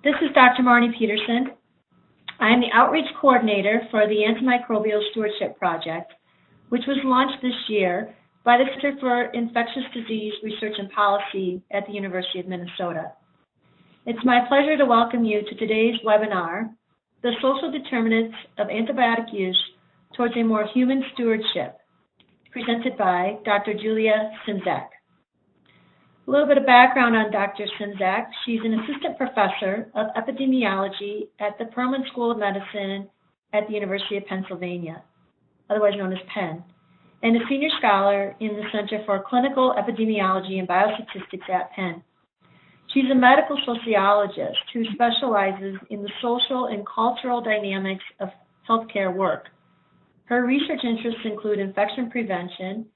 This is Dr. Marnie Peterson. I am the Outreach Coordinator for the Antimicrobial Stewardship Project, which was launched this year by the Center for Infectious Disease Research and Policy at the University of Minnesota. It's my pleasure to welcome you to today's webinar, The Social Determinants of Antibiotic Use Towards a More Human Stewardship, presented by Dr. Julia Szymczak. A little bit of background on Dr. Szymczak. She's an assistant professor of epidemiology at the Perelman School of Medicine at the University of Pennsylvania, otherwise known as Penn, and a senior scholar in the Center for Clinical Epidemiology and Biostatistics at Penn. She's a medical sociologist who specializes in the social and cultural dynamics of healthcare work. Her research interests include infection prevention,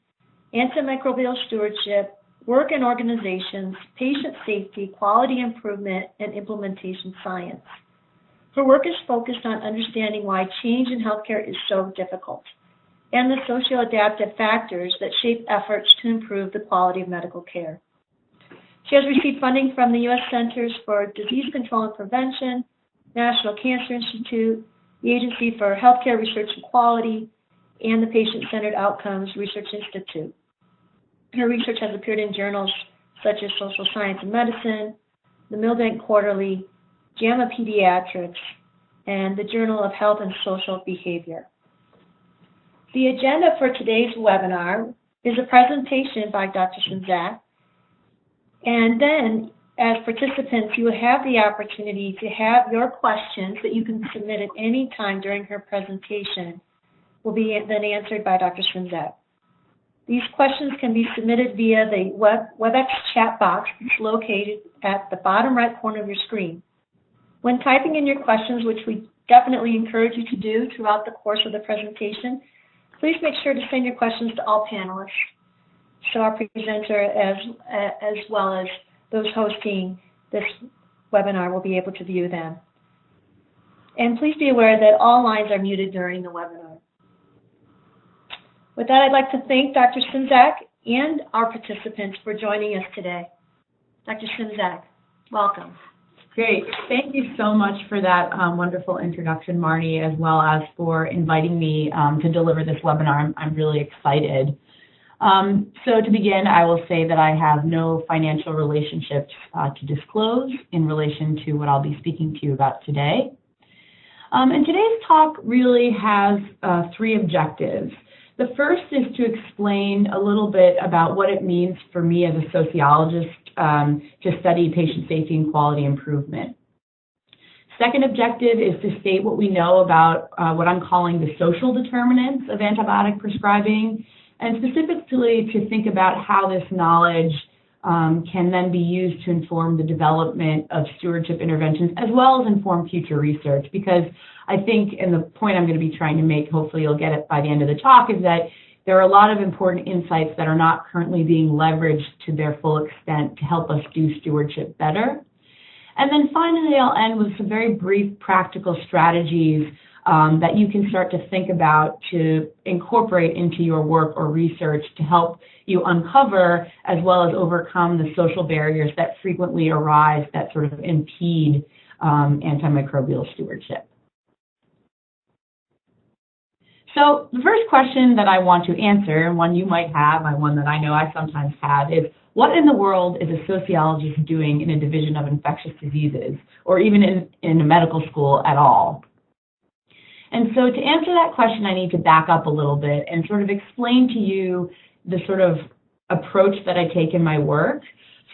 antimicrobial stewardship, work in organizations, patient safety, quality improvement, and implementation science. Her work is focused on understanding why change in healthcare is so difficult and the socio-adaptive factors that shape efforts to improve the quality of medical care. She has received funding from the U.S. Centers for Disease Control and Prevention, National Cancer Institute, the Agency for Healthcare Research and Quality, and the Patient-Centered Outcomes Research Institute. Her research has appeared in journals such as Social Science and Medicine, the Milbank Quarterly, JAMA Pediatrics, and the Journal of Health and Social Behavior. The agenda for today's webinar is a presentation by Dr. Szymczak, and then as participants, you will have the opportunity to have your questions that you can submit at any time during her presentation will be then answered by Dr. Szymczak. These questions can be submitted via the WebEx chat box that's located at the bottom right corner of your screen. When typing in your questions, which we definitely encourage you to do throughout the course of the presentation, please make sure to send your questions to all panelists, so our presenter as well as those hosting this webinar will be able to view them. And please be aware that all lines are muted during the webinar. With that, I'd like to thank Dr. Szymczak and our participants for joining us today. Dr. Szymczak, welcome. Great. Thank you so much for that wonderful introduction, Marnie, as well as for inviting me to deliver this webinar. I'm really excited. So to begin, I will say that I have no financial relationships to disclose in relation to what I'll be speaking to you about today. And today's talk really has three objectives. The first is to explain a little bit about what it means for me as a sociologist to study patient safety and quality improvement. Second objective is to state what we know about what I'm calling the social determinants of antibiotic prescribing, and specifically to think about how this knowledge can then be used to inform the development of stewardship interventions as well as inform future research, because I think, and the point I'm going to be trying to make, hopefully you'll get it by the end of the talk, is that there are a lot of important insights that are not currently being leveraged to their full extent to help us do stewardship better. And then finally, I'll end with some very brief practical strategies that you can start to think about to incorporate into your work or research to help you uncover as well as overcome the social barriers that frequently arise that sort of impede antimicrobial stewardship. So the first question that I want to answer, and one you might have, and one that I know I sometimes have, is what in the world is a sociologist doing in a division of infectious diseases, or even in a medical school at all? And so to answer that question, I need to back up a little bit and sort of explain to you the sort of approach that I take in my work.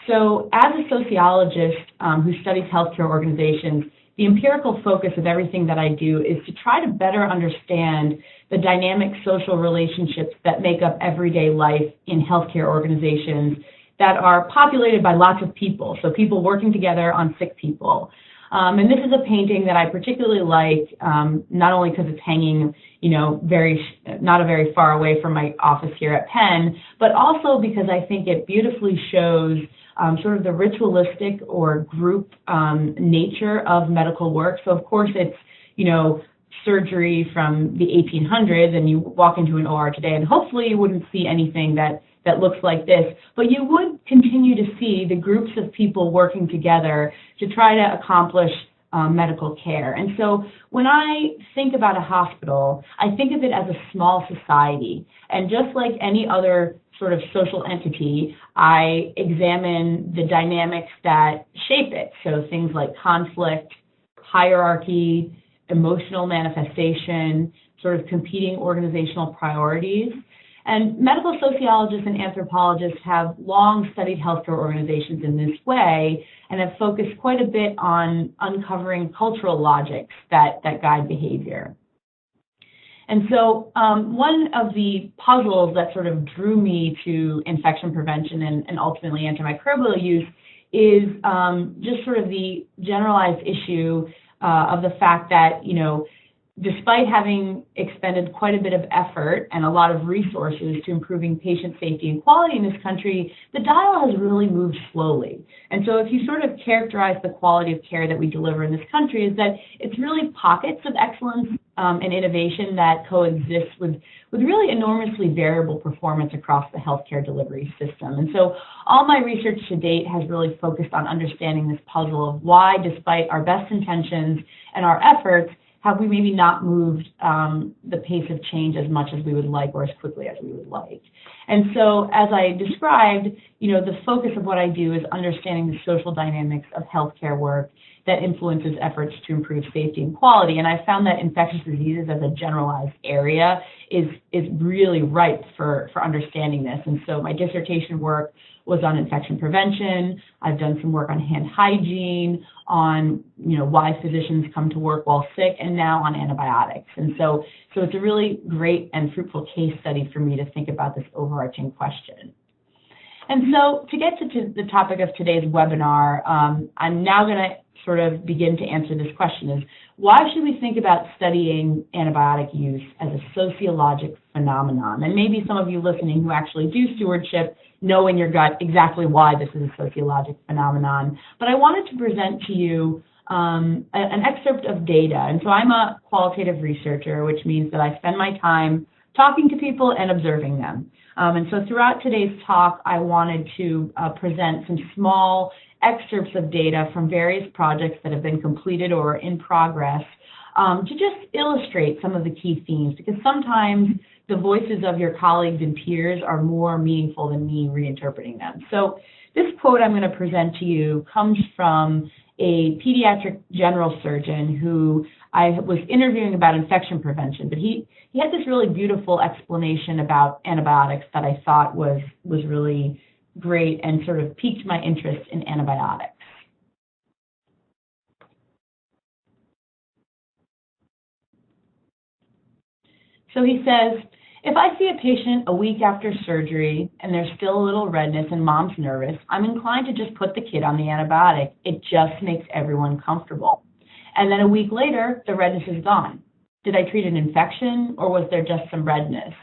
So as a sociologist who studies healthcare organizations, the empirical focus of everything that I do is to try to better understand the dynamic social relationships that make up everyday life in healthcare organizations that are populated by lots of people, so people working together on sick people. And this is a painting that I particularly like, not only because it's hanging, not very far away from my office here at Penn, but also because I think it beautifully shows sort of the ritualistic or group nature of medical work. So of course it's, surgery from the 1800s, and you walk into an OR today, and hopefully you wouldn't see anything that that looks like this, but you would continue to see the groups of people working together to try to accomplish medical care. And so when I think about a hospital, I think of it as a small society. And just like any other sort of social entity, I examine the dynamics that shape it. So things like conflict, hierarchy, emotional manifestation, sort of competing organizational priorities. And medical sociologists and anthropologists have long studied healthcare organizations in this way and have focused quite a bit on uncovering cultural logics that guide behavior. And so one of the puzzles that sort of drew me to infection prevention and ultimately antimicrobial use is just sort of the generalized issue of the fact that, despite having expended quite a bit of effort and a lot of resources to improving patient safety and quality in this country, the dial has really moved slowly. And so if you sort of characterize the quality of care that we deliver in this country, is that it's really pockets of excellence and innovation that coexist with really enormously variable performance across the healthcare delivery system. And so all my research to date has really focused on understanding this puzzle of why, despite our best intentions and our efforts, have we maybe not moved the pace of change as much as we would like or as quickly as we would like. And so as I described, the focus of what I do is understanding the social dynamics of healthcare work that influences efforts to improve safety and quality. And I found that infectious diseases as a generalized area is really ripe for understanding this. And so my dissertation work was on infection prevention. I've done some work on hand hygiene, on why physicians come to work while sick, and now on antibiotics. And so it's a really great and fruitful case study for me to think about this overarching question. And so to get to the topic of today's webinar, I'm now going to sort of begin to answer this question is, why should we think about studying antibiotic use as a sociologic phenomenon? And maybe some of you listening who actually do stewardship know in your gut exactly why this is a sociologic phenomenon. But I wanted to present to you an excerpt of data. And so I'm a qualitative researcher, which means that I spend my time talking to people and observing them. And so throughout today's talk, I wanted to present some small excerpts of data from various projects that have been completed or in progress to just illustrate some of the key themes, because sometimes the voices of your colleagues and peers are more meaningful than me reinterpreting them. So this quote I'm going to present to you comes from a pediatric general surgeon who I was interviewing about infection prevention, but he had this really beautiful explanation about antibiotics that I thought was really great and sort of piqued my interest in antibiotics. So he says, if I see a patient a week after surgery and there's still a little redness and mom's nervous, I'm inclined to just put the kid on the antibiotic. It just makes everyone comfortable. And then a week later, the redness is gone. Did I treat an infection, or was there just some redness,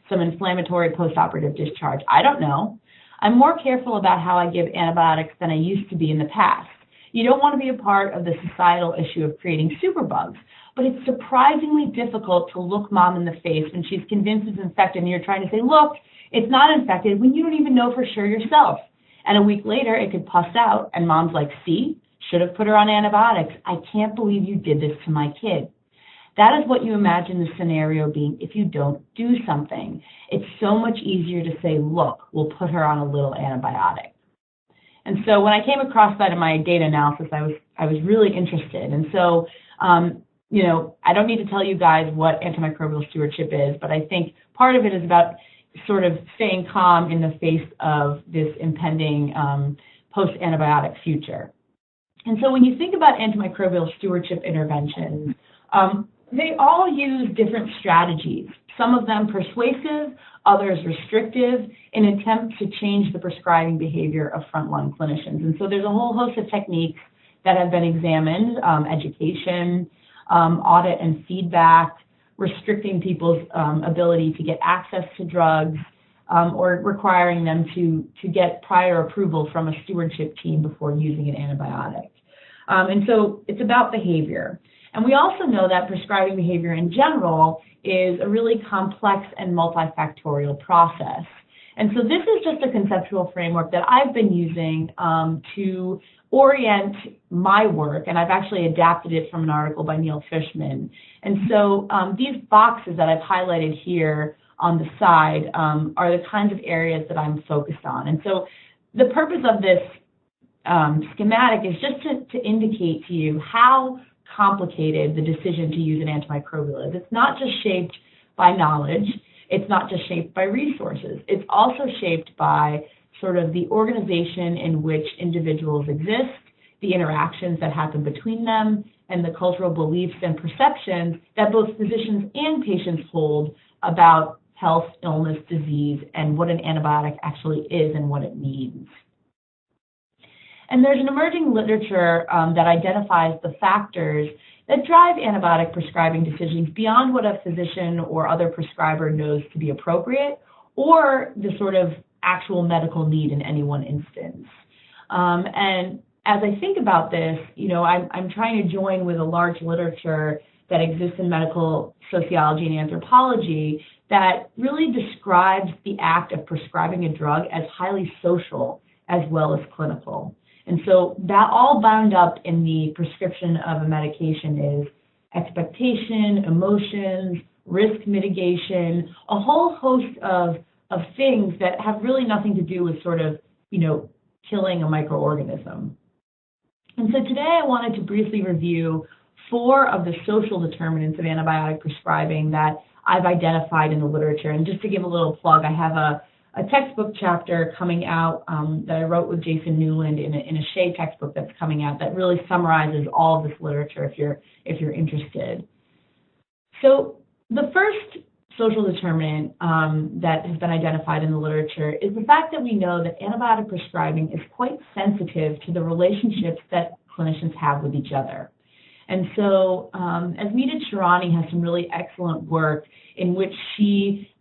some inflammatory postoperative discharge? I don't know. I'm more careful about how I give antibiotics than I used to be in the past. You don't want to be a part of the societal issue of creating superbugs, but it's surprisingly difficult to look mom in the face when she's convinced it's infected and you're trying to say, look, it's not infected, when you don't even know for sure yourself. And a week later, it could pus out, and mom's like, see, should have put her on antibiotics. I can't believe you did this to my kid. That is what you imagine the scenario being if you don't do something. It's so much easier to say, look, we'll put her on a little antibiotic. And so when I came across that in my data analysis, I was really interested. And so, I don't need to tell you guys what antimicrobial stewardship is, but I think part of it is about sort of staying calm in the face of this impending post-antibiotic future. And so when you think about antimicrobial stewardship interventions, they all use different strategies, some of them persuasive, others restrictive, in an attempt to change the prescribing behavior of frontline clinicians. And so there's a whole host of techniques that have been examined, education, audit and feedback, restricting people's ability to get access to drugs, or requiring them to get prior approval from a stewardship team before using an antibiotic. And so it's about behavior. And we also know that prescribing behavior in general is a really complex and multifactorial process. And so this is just a conceptual framework that I've been using to orient my work, and I've actually adapted it from an article by Neil Fishman. And so these boxes that I've highlighted here on the side are the kinds of areas that I'm focused on. And so the purpose of this schematic is just to indicate to you how complicated the decision to use an antimicrobial is. It's not just shaped by knowledge, it's not just shaped by resources, it's also shaped by sort of the organization in which individuals exist, the interactions that happen between them, and the cultural beliefs and perceptions that both physicians and patients hold about health, illness, disease, and what an antibiotic actually is and what it means. And there's an emerging literature that identifies the factors that drive antibiotic prescribing decisions beyond what a physician or other prescriber knows to be appropriate, or the sort of actual medical need in any one instance. And as I think about this, I'm trying to join with a large literature that exists in medical sociology and anthropology that really describes the act of prescribing a drug as highly social as well as clinical. And so that all bound up in the prescription of a medication is expectation, emotions, risk mitigation, a whole host of things that have really nothing to do with sort of, killing a microorganism. And so today I wanted to briefly review 4 of the social determinants of antibiotic prescribing that I've identified in the literature. And just to give a little plug, I have a textbook chapter coming out that I wrote with Jason Newland in a Shea textbook that's coming out that really summarizes all of this literature if you're interested. So the first social determinant that has been identified in the literature is the fact that we know that antibiotic prescribing is quite sensitive to the relationships that clinicians have with each other. And so Asmita Shirani has some really excellent work in which she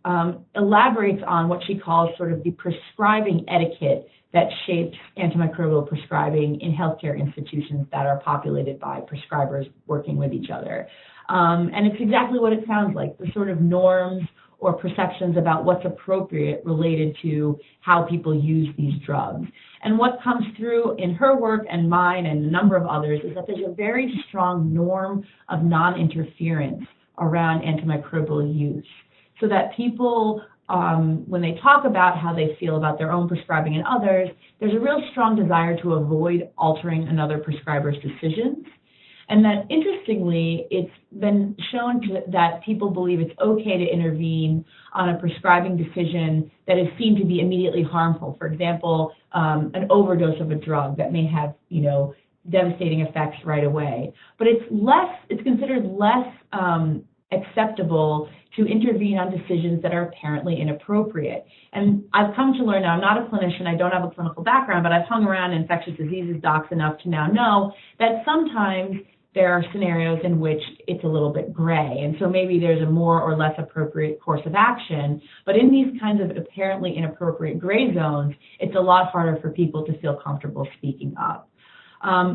elaborates on what she calls sort of the prescribing etiquette that shapes antimicrobial prescribing in healthcare institutions that are populated by prescribers working with each other. And it's exactly what it sounds like, the sort of norms or perceptions about what's appropriate related to how people use these drugs. And what comes through in her work and mine and a number of others is that there's a very strong norm of non-interference around antimicrobial use, so that people, when they talk about how they feel about their own prescribing and others, there's a real strong desire to avoid altering another prescriber's decisions. And that, interestingly, it's been shown that people believe it's okay to intervene on a prescribing decision that is seen to be immediately harmful. For example, an overdose of a drug that may have, devastating effects right away. But it's considered less acceptable to intervene on decisions that are apparently inappropriate. And I've come to learn now, I'm not a clinician, I don't have a clinical background, but I've hung around infectious diseases docs enough to now know that sometimes there are scenarios in which it's a little bit gray, and so maybe there's a more or less appropriate course of action. But in these kinds of apparently inappropriate gray zones, it's a lot harder for people to feel comfortable speaking up.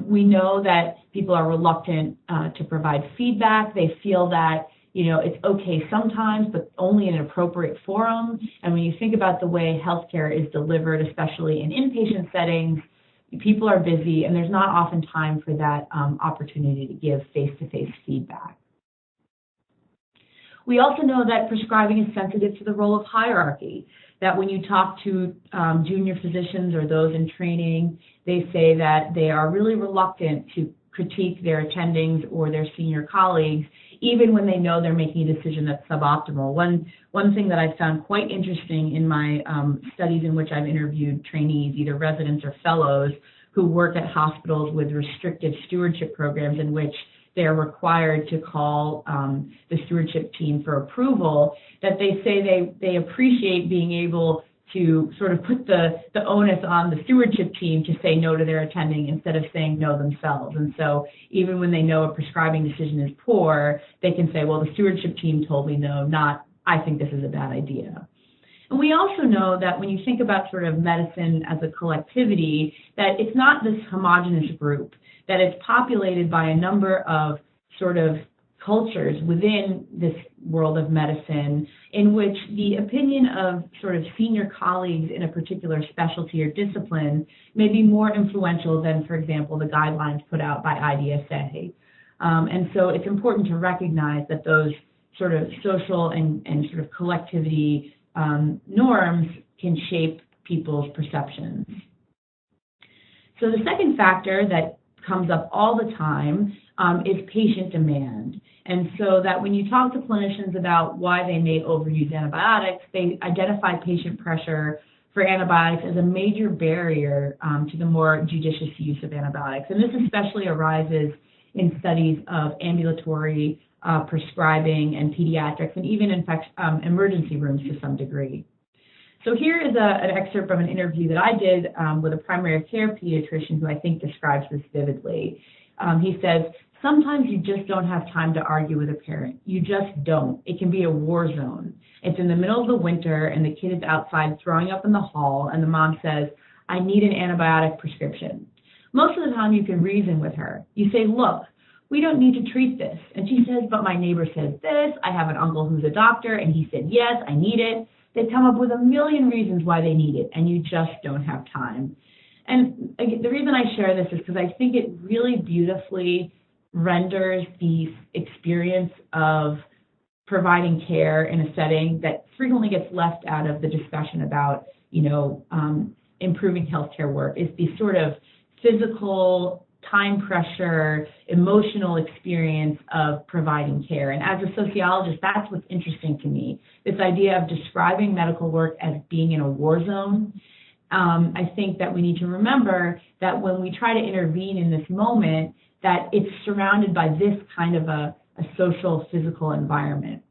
We know that people are reluctant to provide feedback. They feel that it's okay sometimes, but only in an appropriate forum. And when you think about the way healthcare is delivered, especially in inpatient settings, people are busy, and there's not often time for that opportunity to give face-to-face feedback. We also know that prescribing is sensitive to the role of hierarchy, that when you talk to junior physicians or those in training, they say that they are really reluctant to critique their attendings or their senior colleagues, even when they know they're making a decision that's suboptimal. One thing that I found quite interesting in my studies in which I've interviewed trainees, either residents or fellows, who work at hospitals with restrictive stewardship programs in which they're required to call the stewardship team for approval, that they say they appreciate being able to sort of put the onus on the stewardship team to say no to their attending instead of saying no themselves. And so even when they know a prescribing decision is poor, they can say, well, the stewardship team told me no, not I think this is a bad idea. And we also know that when you think about sort of medicine as a collectivity, that it's not this homogeneous group, that it's populated by a number of sort of cultures within this world of medicine in which the opinion of sort of senior colleagues in a particular specialty or discipline may be more influential than, for example, the guidelines put out by IDSA. And so it's important to recognize that those sort of social and sort of collectivity norms can shape people's perceptions. So the second factor that comes up all the time is patient demand. And so that when you talk to clinicians about why they may overuse antibiotics, they identify patient pressure for antibiotics as a major barrier to the more judicious use of antibiotics. And this especially arises in studies of ambulatory prescribing and pediatrics and even emergency rooms to some degree. So here is an excerpt from an interview that I did with a primary care pediatrician who I think describes this vividly. He says, sometimes you just don't have time to argue with a parent. You just don't. It can be a war zone. It's in the middle of the winter and the kid is outside throwing up in the hall and the mom says, I need an antibiotic prescription. Most of the time you can reason with her. You say, look, we don't need to treat this. And she says, but my neighbor says this. I have an uncle who's a doctor and he said, yes, I need it. They come up with a million reasons why they need it and you just don't have time. And again, the reason I share this is because I think it really beautifully renders the experience of providing care in a setting that frequently gets left out of the discussion about, improving healthcare work. Is the sort of physical, time pressure, emotional experience of providing care. And as a sociologist, that's what's interesting to me. This idea of describing medical work as being in a war zone. I think that we need to remember that when we try to intervene in this moment, that it's surrounded by this kind of a social, physical environment.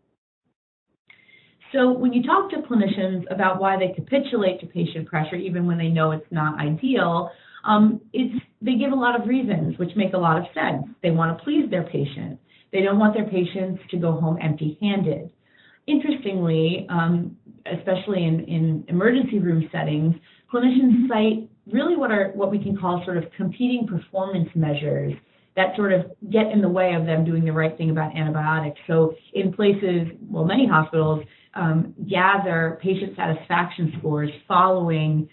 So when you talk to clinicians about why they capitulate to patient pressure, even when they know it's not ideal, they give a lot of reasons, which make a lot of sense. They want to please their patient. They don't want their patients to go home empty-handed. Interestingly, especially in emergency room settings, clinicians cite really what we can call sort of competing performance measures that sort of get in the way of them doing the right thing about antibiotics. So in places, well, many hospitals gather patient satisfaction scores following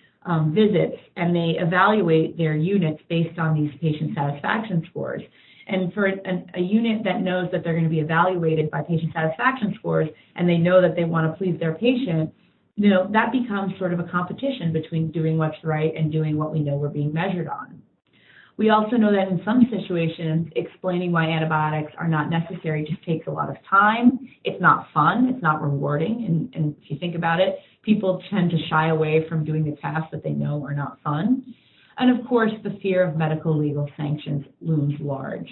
visits, and they evaluate their units based on these patient satisfaction scores. And for a unit that knows that they're going to be evaluated by patient satisfaction scores, and they know that they want to please their patient, that becomes sort of a competition between doing what's right and doing what we know we're being measured on. We also know that in some situations, explaining why antibiotics are not necessary just takes a lot of time. It's not fun. It's not rewarding. And if you think about it, people tend to shy away from doing the tasks that they know are not fun. And of course, the fear of medical legal sanctions looms large.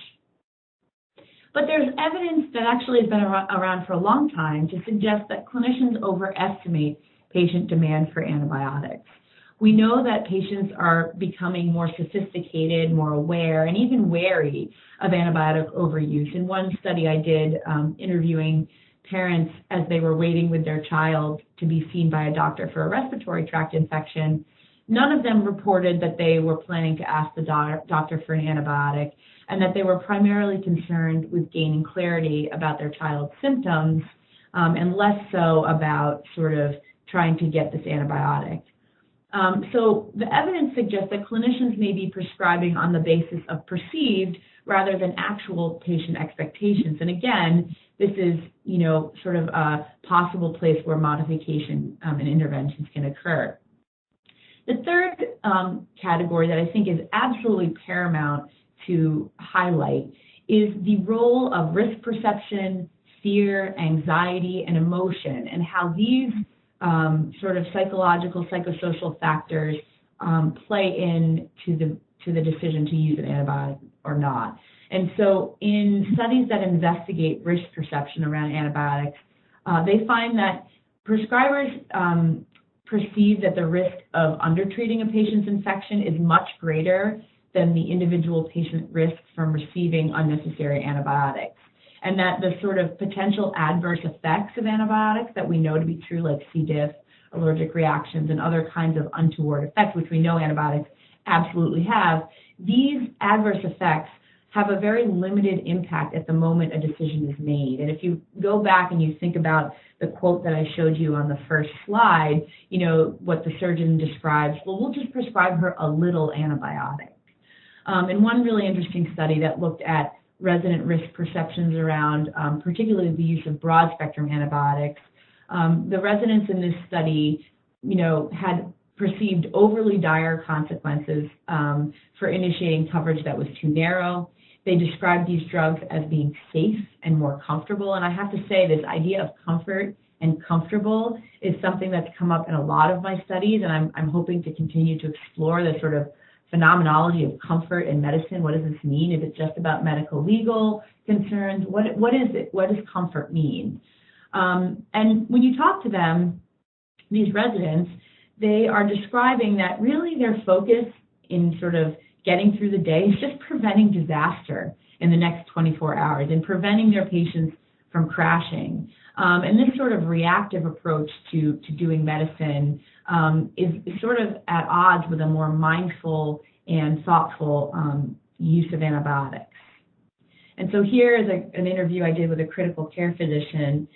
But there's evidence that actually has been around for a long time to suggest that clinicians overestimate patient demand for antibiotics. We know that patients are becoming more sophisticated, more aware, and even wary of antibiotic overuse. In one study I did interviewing parents as they were waiting with their child to be seen by a doctor for a respiratory tract infection, none of them reported that they were planning to ask the doctor for an antibiotic, and that they were primarily concerned with gaining clarity about their child's symptoms and less so about sort of trying to get this antibiotic. So the evidence suggests that clinicians may be prescribing on the basis of perceived rather than actual patient expectations. And again, this is, sort of a possible place where modification and interventions can occur. The third category that I think is absolutely paramount to highlight is the role of risk perception, fear, anxiety, and emotion, and how these sort of psychological, psychosocial factors play into the decision to use an antibiotic or not. And so in studies that investigate risk perception around antibiotics, they find that prescribers perceive that the risk of undertreating a patient's infection is much greater than the individual patient risk from receiving unnecessary antibiotics. And that the sort of potential adverse effects of antibiotics that we know to be true, like C. diff, allergic reactions, and other kinds of untoward effects, which we know antibiotics absolutely have, these adverse effects have a very limited impact at the moment a decision is made. And if you go back and you think about the quote that I showed you on the first slide, what the surgeon describes, well, we'll just prescribe her a little antibiotic. And one really interesting study that looked at resident risk perceptions around particularly the use of broad-spectrum antibiotics, the residents in this study, had perceived overly dire consequences for initiating coverage that was too narrow. They described these drugs as being safe and more comfortable. And I have to say, this idea of comfort and comfortable is something that's come up in a lot of my studies, and I'm hoping to continue to explore the sort of phenomenology of comfort in medicine. What does this mean? Is it just about medical legal concerns? What is it? What does comfort mean? And when you talk to them, these residents, they are describing that really their focus in sort of getting through the day is just preventing disaster in the next 24 hours and preventing their patients from crashing. And this sort of reactive approach to doing medicine is sort of at odds with a more mindful and thoughtful use of antibiotics. And so here is an interview I did with a critical care physician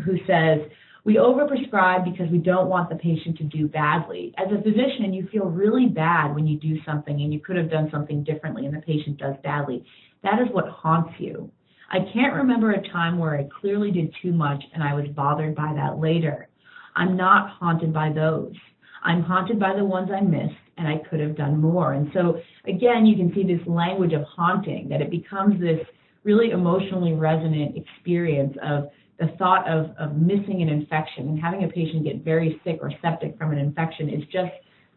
who says, "We overprescribe because we don't want the patient to do badly. As a physician, you feel really bad when you do something and you could have done something differently and the patient does badly. That is what haunts you. I can't remember a time where I clearly did too much and I was bothered by that later. I'm not haunted by those. I'm haunted by the ones I missed and I could have done more." And so again, you can see this language of haunting, that it becomes this really emotionally resonant experience of the thought of missing an infection and having a patient get very sick or septic from an infection is just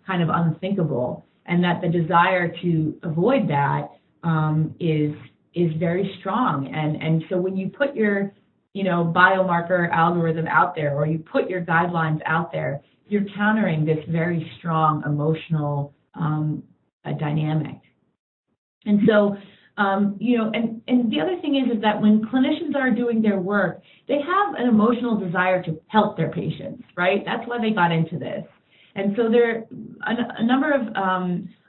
kind of unthinkable, and that the desire to avoid that is very strong. And so when you put your biomarker algorithm out there, or you put your guidelines out there, you're countering this very strong emotional dynamic. And so and the other thing is that when clinicians are doing their work, they have an emotional desire to help their patients, right? That's why they got into this. And so there are a number of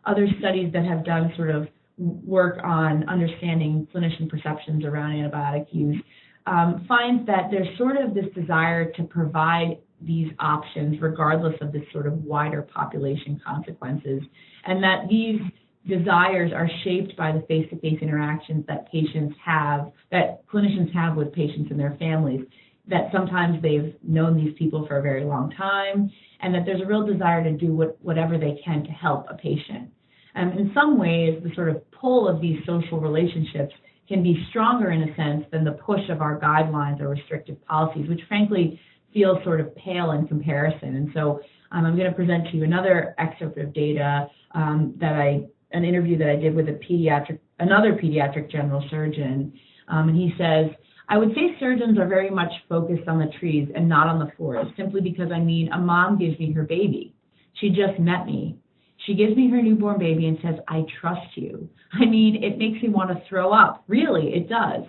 other studies that have done sort of work on understanding clinician perceptions around antibiotic use, finds that there's sort of this desire to provide these options regardless of this sort of wider population consequences, and that these desires are shaped by the face-to-face interactions that clinicians have with patients and their families, that sometimes they've known these people for a very long time, and that there's a real desire to do whatever they can to help a patient. In some ways, the sort of pull of these social relationships can be stronger in a sense than the push of our guidelines or restrictive policies, which frankly feels sort of pale in comparison. And so I'm going to present to you another excerpt of data an interview that I did with another pediatric general surgeon, and he says, "I would say surgeons are very much focused on the trees and not on the forest, simply because, a mom gives me her baby. She just met me. She gives me her newborn baby and says, 'I trust you.' It makes me want to throw up. Really, it does."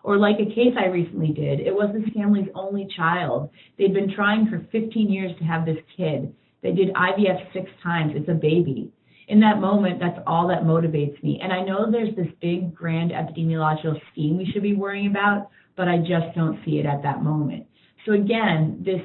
Or like a case I recently did, it was this family's only child. They'd been trying for 15 years to have this kid. They did IVF 6 times. It's a baby. In that moment, that's all that motivates me. And I know there's this big, grand epidemiological scheme we should be worrying about, but I just don't see it at that moment. So again, this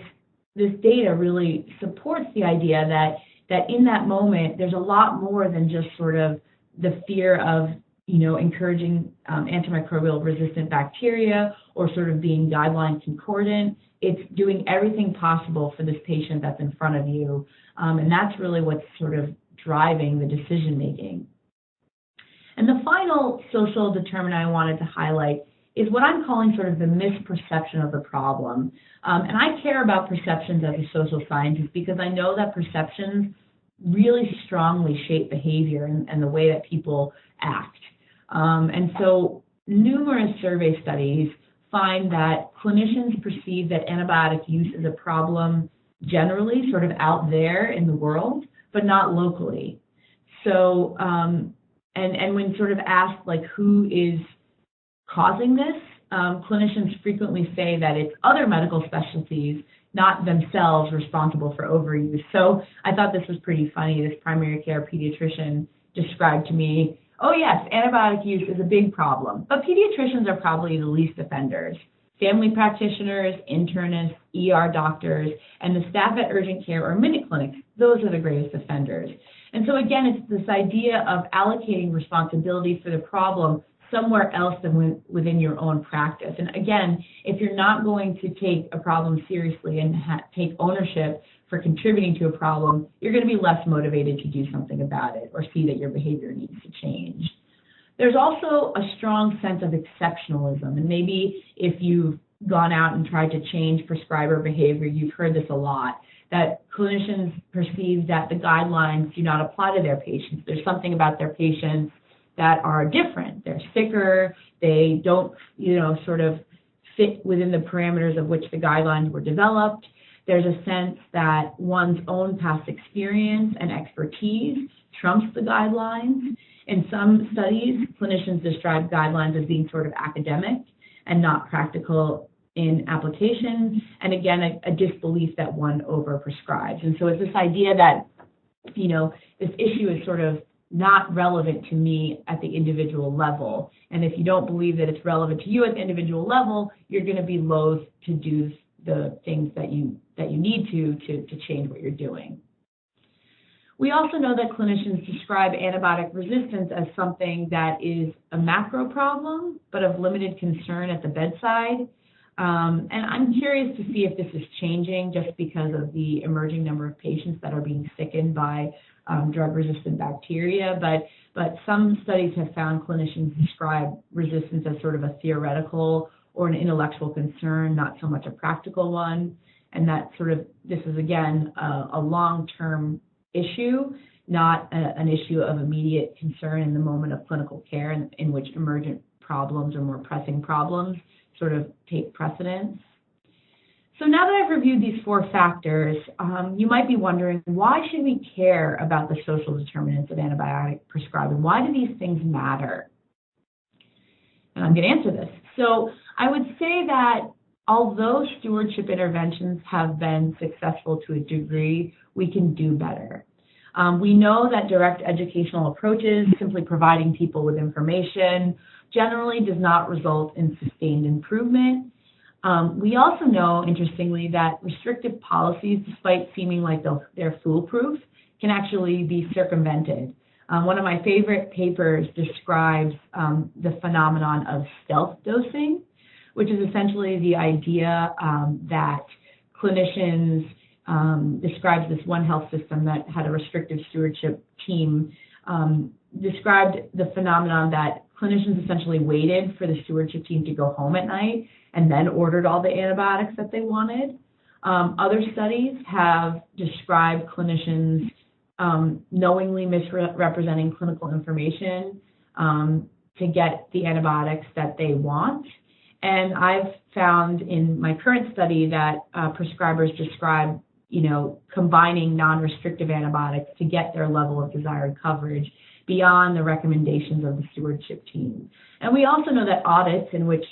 data really supports the idea that in that moment, there's a lot more than just sort of the fear of, encouraging antimicrobial resistant bacteria or sort of being guideline concordant. It's doing everything possible for this patient that's in front of you. And that's really what's sort of driving the decision making. And the final social determinant I wanted to highlight is what I'm calling sort of the misperception of the problem. And I care about perceptions as a social scientist because I know that perceptions really strongly shape behavior and the way that people act. And so numerous survey studies find that clinicians perceive that antibiotic use is a problem generally sort of out there in the world, but not locally. So, and when sort of asked like who is causing this, clinicians frequently say that it's other medical specialties, not themselves, responsible for overuse. So I thought this was pretty funny. This primary care pediatrician described to me Oh yes, antibiotic use is a big problem, but pediatricians are probably the least offenders. Family practitioners, internists, ER doctors, and the staff at urgent care or minute clinics, those are the greatest offenders. And so again, it's this idea of allocating responsibility for the problem somewhere else than within your own practice. And again, if you're not going to take a problem seriously and take ownership for contributing to a problem, you're going to be less motivated to do something about it or see that your behavior needs to change. There's also a strong sense of exceptionalism, and maybe if you've gone out and tried to change prescriber behavior, you've heard this a lot, that clinicians perceive that the guidelines do not apply to their patients. There's something about their patients that are different. They're sicker, they don't, sort of fit within the parameters of which the guidelines were developed. There's a sense that one's own past experience and expertise trumps the guidelines. In some studies, clinicians describe guidelines as being sort of academic and not practical in application, and again, a disbelief that one overprescribes. And so it's this idea that, this issue is sort of not relevant to me at the individual level. And if you don't believe that it's relevant to you at the individual level, you're going to be loath to do the things that you need to change what you're doing. We also know that clinicians describe antibiotic resistance as something that is a macro problem, but of limited concern at the bedside. And I'm curious to see if this is changing just because of the emerging number of patients that are being sickened by drug-resistant bacteria. But some studies have found clinicians describe resistance as sort of a theoretical or an intellectual concern, not so much a practical one. And that this is again a long-term issue, not an issue of immediate concern in the moment of clinical care in which emergent problems or more pressing problems sort of take precedence. So now that I've reviewed these 4 factors, you might be wondering, why should we care about the social determinants of antibiotic prescribing? Why do these things matter? And I'm going to answer this. So I would say that although stewardship interventions have been successful to a degree, we can do better. We know that direct educational approaches, simply providing people with information, generally does not result in sustained improvement. We also know, interestingly, that restrictive policies, despite seeming like they're foolproof, can actually be circumvented. One of my favorite papers describes the phenomenon of stealth dosing, which is essentially the idea that clinicians describes this one health system that had a restrictive stewardship team, described the phenomenon that clinicians essentially waited for the stewardship team to go home at night and then ordered all the antibiotics that they wanted. Other studies have described clinicians knowingly misrepresenting clinical information to get the antibiotics that they want. And I've found in my current study that prescribers describe, combining non-restrictive antibiotics to get their level of desired coverage beyond the recommendations of the stewardship team. And we also know that audits in which,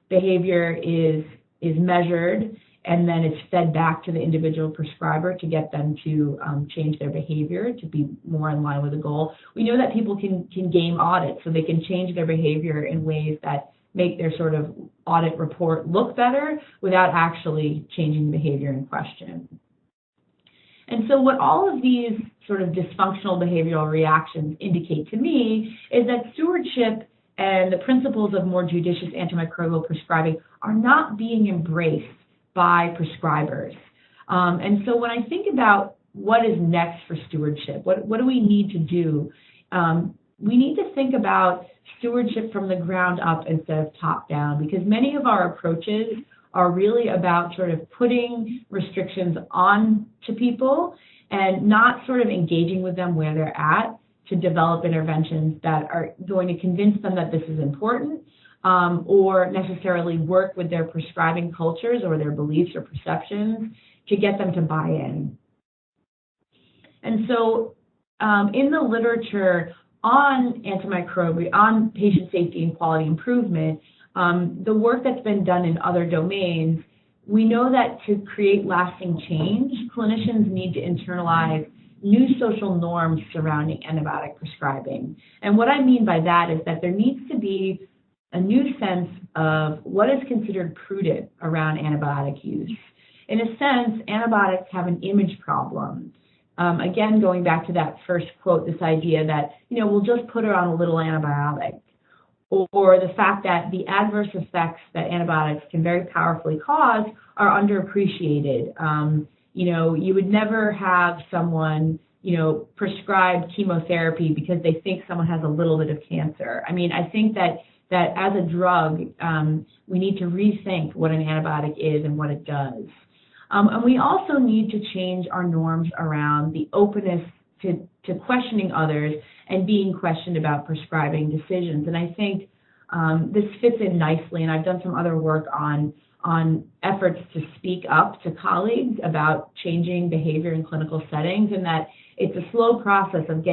behavior is measured and then it's fed back to the individual prescriber to get them to change their behavior to be more in line with the goal. We know that people can game audits, so they can change their behavior in ways that make their sort of audit report look better without actually changing the behavior in question. And so what all of these sort of dysfunctional behavioral reactions indicate to me is that stewardship and the principles of more judicious antimicrobial prescribing are not being embraced by prescribers. And so when I think about what is next for stewardship, what do we need to do? We need to think about stewardship from the ground up instead of top down, because many of our approaches are really about sort of putting restrictions on to people and not sort of engaging with them where they're at to develop interventions that are going to convince them that this is important, or necessarily work with their prescribing cultures or their beliefs or perceptions to get them to buy in. And so in the literature on antimicrobial, on patient safety and quality improvement, the work that's been done in other domains, we know that to create lasting change, clinicians need to internalize new social norms surrounding antibiotic prescribing. And what I mean by that is that there needs to be a new sense of what is considered prudent around antibiotic use. In a sense, antibiotics have an image problem. Again, going back to that first quote, this idea that, we'll just put her on a little antibiotic, or the fact that the adverse effects that antibiotics can very powerfully cause are underappreciated. You would never have someone, prescribe chemotherapy because they think someone has a little bit of cancer. I think that as a drug, we need to rethink what an antibiotic is and what it does. And we also need to change our norms around the openness to questioning others and being questioned about prescribing decisions. And I think this fits in nicely, and I've done some other work on efforts to speak up to colleagues about changing behavior in clinical settings, and that it's a slow process of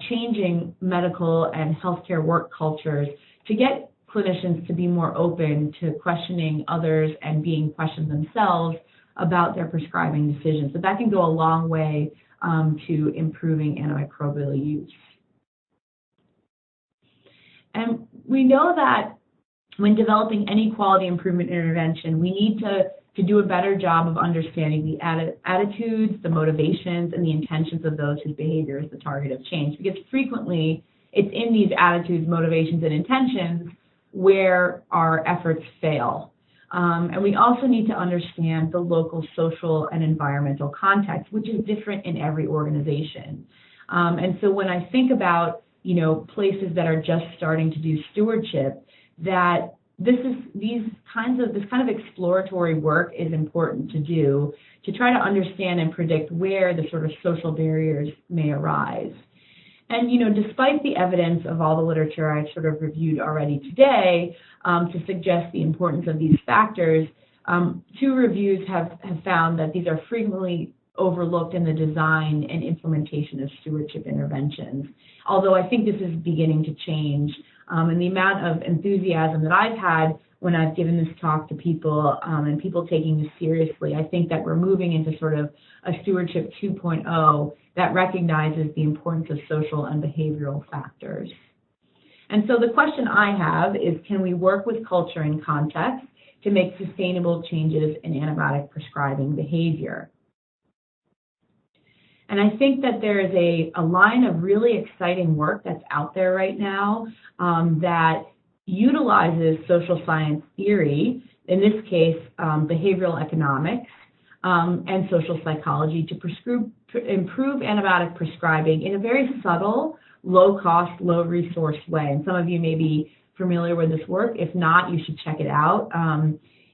changing medical and healthcare work cultures to get clinicians to be more open to questioning others and being questioned themselves about their prescribing decisions. But that can go a long way to improving antimicrobial use. And we know that when developing any quality improvement intervention, we need to do a better job of understanding the attitudes, the motivations, and the intentions of those whose behavior is the target of change. Because frequently, it's in these attitudes, motivations, and intentions where our efforts fail. And we also need to understand the local social and environmental context, which is different in every organization. And so when I think about, places that are just starting to do stewardship, that this kind of exploratory work is important to do to try to understand and predict where the sort of social barriers may arise. And, despite the evidence of all the literature I've sort of reviewed already today to suggest the importance of these factors, 2 reviews have found that these are frequently overlooked in the design and implementation of stewardship interventions. Although I think this is beginning to change, and the amount of enthusiasm that I've had when I've given this talk to people and people taking this seriously, I think that we're moving into sort of a stewardship 2.0 that recognizes the importance of social and behavioral factors. And so the question I have is, can we work with culture and context to make sustainable changes in antibiotic prescribing behavior? And I think that there is a line of really exciting work that's out there right now that utilizes social science theory, in this case, behavioral economics and social psychology, to improve antibiotic prescribing in a very subtle, low-cost, low-resource way. And some of you may be familiar with this work. If not, you should check it out.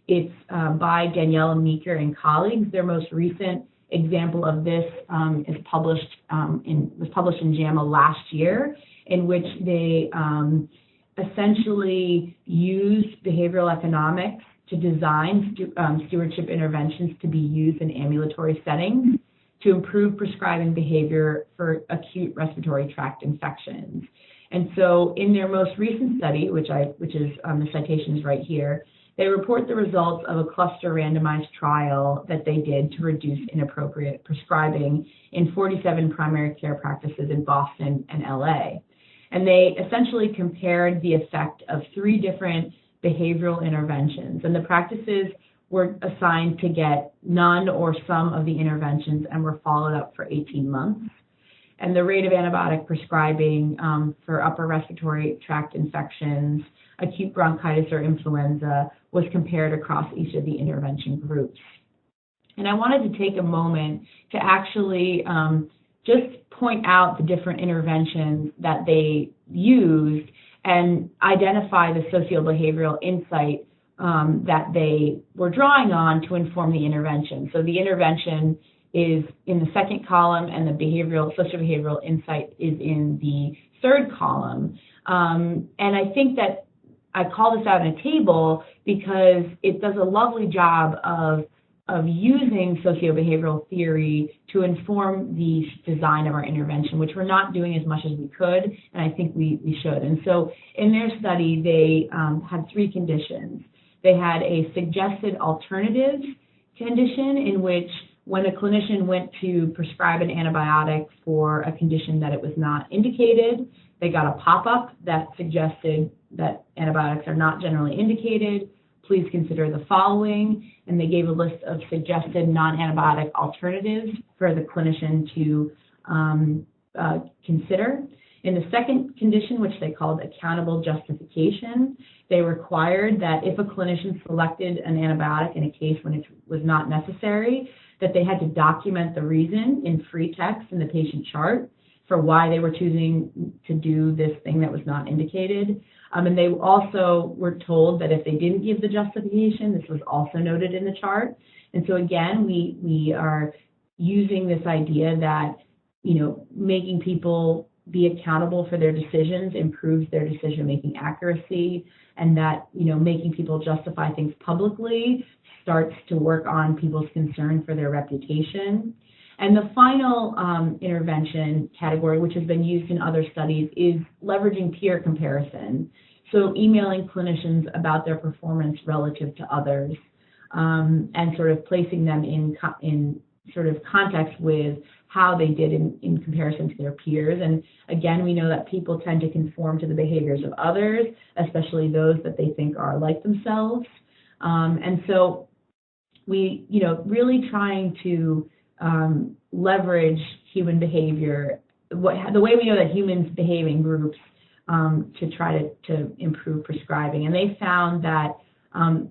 It's by Danielle Meeker and colleagues. Their most recent example of this was published in JAMA last year, in which they essentially used behavioral economics to design stewardship interventions to be used in ambulatory settings to improve prescribing behavior for acute respiratory tract infections. And so in their most recent study, which is the citation is right here, they report the results of a cluster randomized trial that they did to reduce inappropriate prescribing in 47 primary care practices in Boston and LA. And they essentially compared the effect of 3 different behavioral interventions. And the practices were assigned to get none or some of the interventions and were followed up for 18 months. And the rate of antibiotic prescribing for upper respiratory tract infections, acute bronchitis or influenza was compared across each of the intervention groups. And I wanted to take a moment to actually just point out the different interventions that they used and identify the socio-behavioral insight that they were drawing on to inform the intervention. So the intervention is in the second column, and the socio-behavioral insight is in the third column. And I think that I call this out in a table because it does a lovely job of using socio-behavioral theory to inform the design of our intervention, which we're not doing as much as we could, and I think we should. And so in their study, they had 3 conditions. They had a suggested alternatives condition in which when a clinician went to prescribe an antibiotic for a condition that it was not indicated, they got a pop-up that suggested that antibiotics are not generally indicated. Please consider the following, and they gave a list of suggested non-antibiotic alternatives for the clinician to consider. In the second condition, which they called accountable justification, they required that if a clinician selected an antibiotic in a case when it was not necessary, that they had to document the reason in free text in the patient chart for why they were choosing to do this thing that was not indicated. And they also were told that if they didn't give the justification, this was also noted in the chart. And so again, we are using this idea that, making people be accountable for their decisions improves their decision-making accuracy, and that, making people justify things publicly starts to work on people's concern for their reputation. And the final intervention category, which has been used in other studies, is leveraging peer comparison. So emailing clinicians about their performance relative to others, and sort of placing them in sort of context with how they did in comparison to their peers. And again, we know that people tend to conform to the behaviors of others, especially those that they think are like themselves. And so we, really trying to leverage human behavior, the way we know that humans behave in groups, to try to improve prescribing. And they found that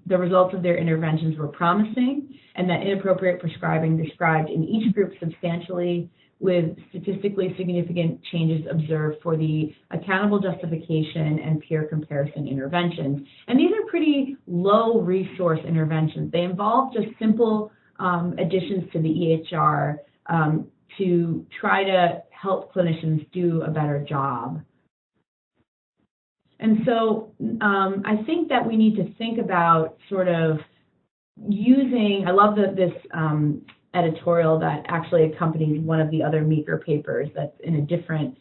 the results of their interventions were promising, and that inappropriate prescribing described in each group substantially, with statistically significant changes observed for the accountable justification and peer comparison interventions. And these are pretty low resource interventions. They involve just simple additions to the EHR to try to help clinicians do a better job. And so I think that we need to think about sort of using, I love this editorial that actually accompanies one of the other Meeker papers that's in a different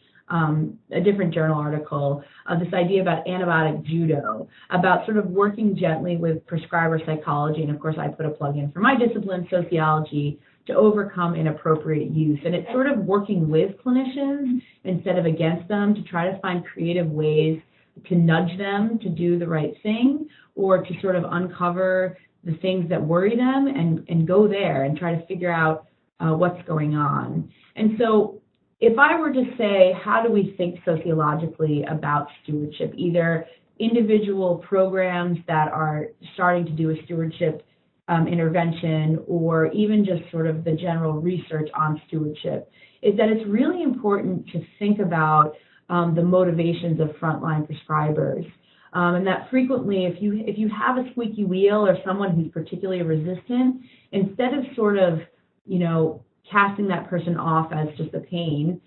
journal article, this idea about antibiotic judo, about sort of working gently with prescriber psychology, and of course I put a plug in for my discipline, sociology, to overcome inappropriate use. And it's sort of working with clinicians instead of against them to try to find creative ways to nudge them to do the right thing, or to sort of uncover the things that worry them and go there and try to figure out what's going on. And so if I were to say, how do we think sociologically about stewardship, either individual programs that are starting to do a stewardship intervention, or even just sort of the general research on stewardship, is that it's really important to think about the motivations of frontline prescribers. And that frequently, if you have a squeaky wheel or someone who's particularly resistant, instead of sort of, casting that person off as just a pain,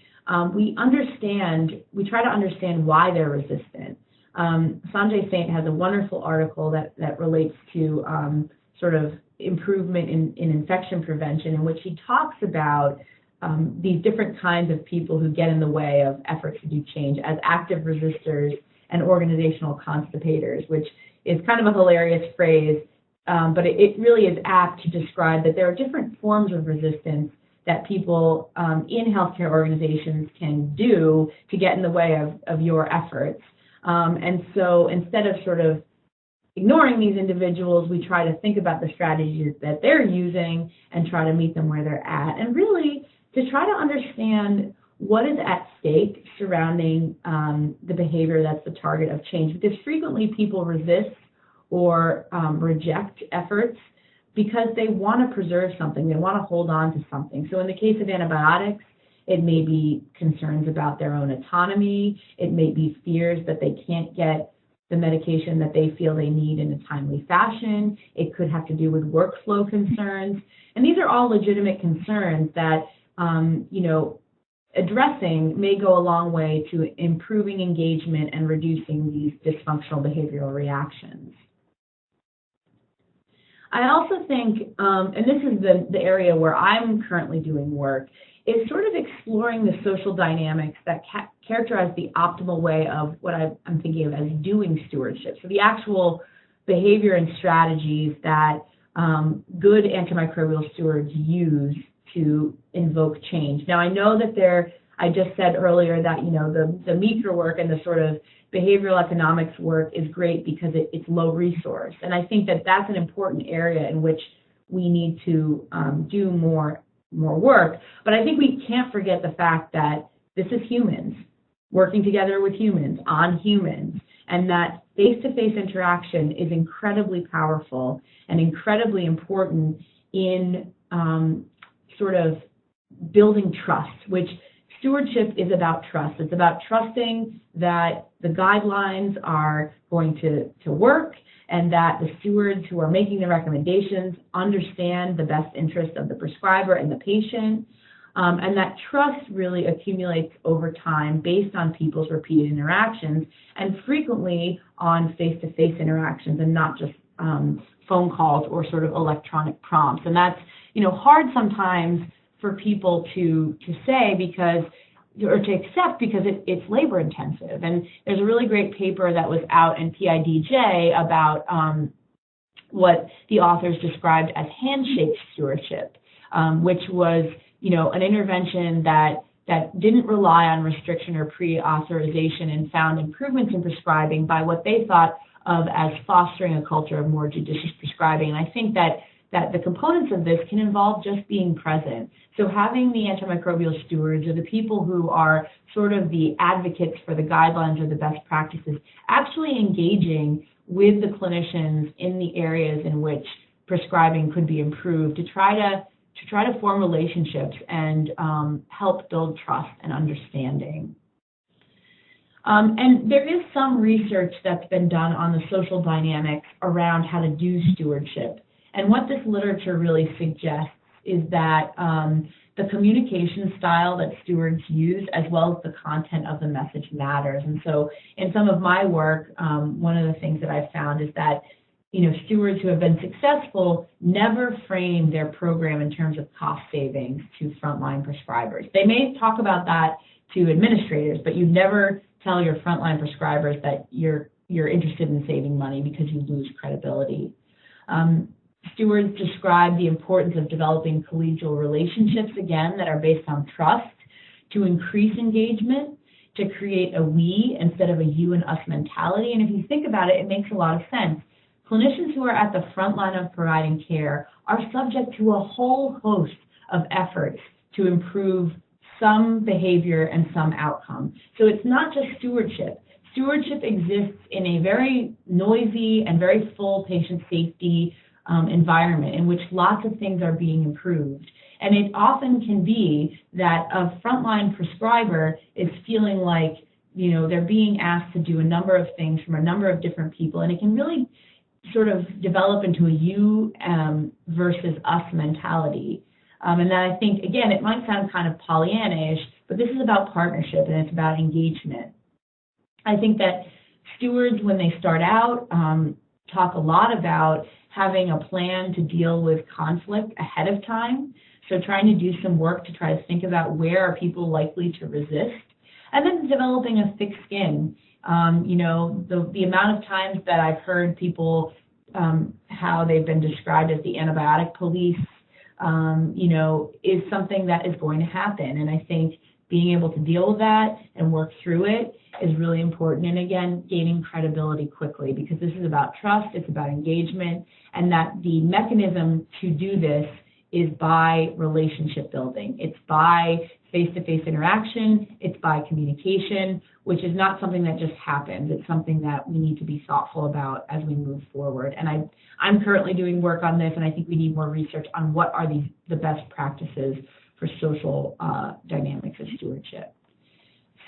we try to understand why they're resistant. Sanjay Saint has a wonderful article that relates to sort of improvement in infection prevention, in which he talks about these different kinds of people who get in the way of efforts to do change as active resistors and organizational constipators, which is kind of a hilarious phrase, but it really is apt to describe that there are different forms of resistance that people in healthcare organizations can do to get in the way of your efforts. And so instead of sort of ignoring these individuals, we try to think about the strategies that they're using and try to meet them where they're at, and really to try to understand what is at stake surrounding the behavior that's the target of change. Because frequently people resist or reject efforts because they want to preserve something, they want to hold on to something. So in the case of antibiotics, it may be concerns about their own autonomy, it may be fears that they can't get the medication that they feel they need in a timely fashion, it could have to do with workflow concerns, and these are all legitimate concerns that addressing may go a long way to improving engagement and reducing these dysfunctional behavioral reactions. I also think, and this is the area where I'm currently doing work, is sort of exploring the social dynamics that characterize the optimal way of what I'm thinking of as doing stewardship. So the actual behavior and strategies that good antimicrobial stewards use to invoke change. Now, I know that I just said earlier that, the MECRA work and the sort of behavioral economics work is great because it's low resource. And I think that that's an important area in which we need to do more work. But I think we can't forget the fact that this is humans working together with humans on humans, and that face-to-face interaction is incredibly powerful and incredibly important in sort of building trust, which stewardship is about trust. It's about trusting that the guidelines are going to work and that the stewards who are making the recommendations understand the best interest of the prescriber and the patient, and that trust really accumulates over time based on people's repeated interactions and frequently on face-to-face interactions and not just phone calls or sort of electronic prompts. And that's, hard sometimes for people to say or to accept because it's labor intensive. And there's a really great paper that was out in PIDJ about what the authors described as handshake stewardship, which was, an intervention that didn't rely on restriction or pre-authorization and found improvements in prescribing by what they thought of as fostering a culture of more judicious prescribing. And I think that the components of this can involve just being present. So having the antimicrobial stewards or the people who are sort of the advocates for the guidelines or the best practices, actually engaging with the clinicians in the areas in which prescribing could be improved to try to form relationships and help build trust and understanding. And there is some research that's been done on the social dynamics around how to do stewardship. And what this literature really suggests is that the communication style that stewards use, as well as the content of the message, matters. And so in some of my work, one of the things that I've found is that stewards who have been successful never frame their program in terms of cost savings to frontline prescribers. They may talk about that to administrators, but you never tell your frontline prescribers that you're interested in saving money because you lose credibility. Stewards describe the importance of developing collegial relationships, again, that are based on trust, to increase engagement, to create a we instead of a you and us mentality. And if you think about it, it makes a lot of sense. Clinicians who are at the front line of providing care are subject to a whole host of efforts to improve some behavior and some outcome. So it's not just stewardship. Stewardship exists in a very noisy and very full patient safety environment in which lots of things are being improved. And it often can be that a frontline prescriber is feeling like, they're being asked to do a number of things from a number of different people, and it can really sort of develop into a you versus us mentality. And then I think, again, it might sound kind of Pollyanna-ish, but this is about partnership and it's about engagement. I think that stewards, when they start out, talk a lot about having a plan to deal with conflict ahead of time. So trying to do some work to try to think about where are people likely to resist, and then developing a thick skin. The amount of times that I've heard people how they've been described as the antibiotic police, is something that is going to happen. And I think being able to deal with that and work through it is really important. And again, gaining credibility quickly, because this is about trust, it's about engagement, and that the mechanism to do this is by relationship building. It's by face-to-face interaction, it's by communication, which is not something that just happens. It's something that we need to be thoughtful about as we move forward. And I'm currently doing work on this, and I think we need more research on what are the best practices for social dynamics of stewardship.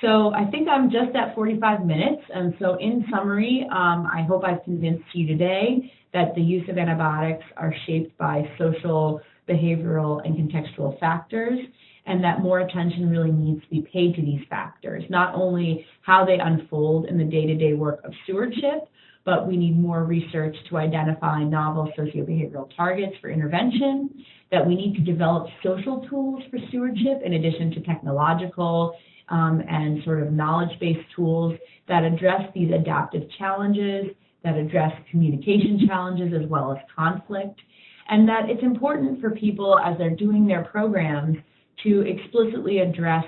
So I think I'm just at 45 minutes, and so in summary, I hope I've convinced you today that the use of antibiotics are shaped by social, behavioral, and contextual factors, and that more attention really needs to be paid to these factors, not only how they unfold in the day-to-day work of stewardship, but we need more research to identify novel socio-behavioral targets for intervention, that we need to develop social tools for stewardship in addition to technological and sort of knowledge-based tools that address these adaptive challenges, that address communication challenges as well as conflict, and that it's important for people as they're doing their programs to explicitly address